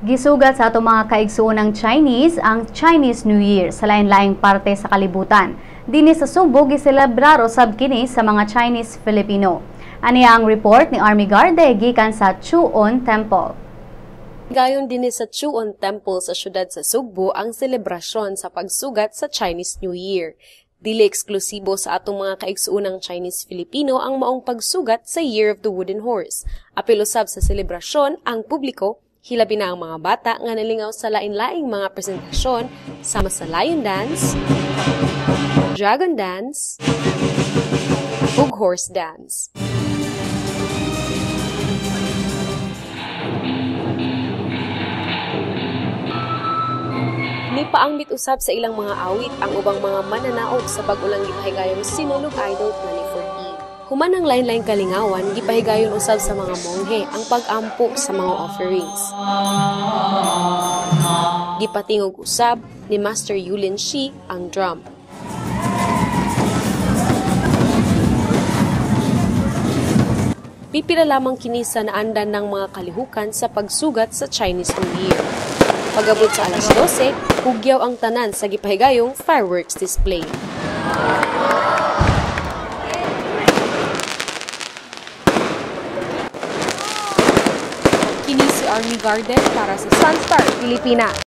Gisugat sa atong mga kaigsuon ng Chinese ang Chinese New Year sa lain-laing parte sa kalibutan. Dinhi sa Subo giselebraro sab kini sa mga Chinese Filipino. Aniya ang report ni Army Garde gikan sa Chuon Temple. Gayon din sa Chuon Temple sa syudad sa Sugbo ang selebrasyon sa pagsugat sa Chinese New Year. Dili eksklusibo sa atong mga kaigsuonang Chinese Filipino ang maong pagsugat sa Year of the Wooden Horse. Apil usab sa selebrasyon ang publiko, hilabi na ang mga bata nga nalingaw sa lain-laing mga presentasyon sama sa Lion Dance, Dragon Dance, ug Horse Dance. Nipaanggit usab sa ilang mga awit ang ubang mga mananaog sa bag-ulang gipahigayong Sinulog Idol 2014. Human ang lain-laing kalingawan, gipahigayon usab sa mga monghe ang pag-ampo sa mga offerings. Gipatingog usab ni Master Yulin Shi ang drum. Pipila lamang kini sa naandan ng mga kalihukan sa pagsugat sa Chinese New Year. Pag-abot sa alas 12, hugyaw ang tanan sa gipahigayong fireworks display. Kini si Army Garden para sa Sunstar, Pilipinas.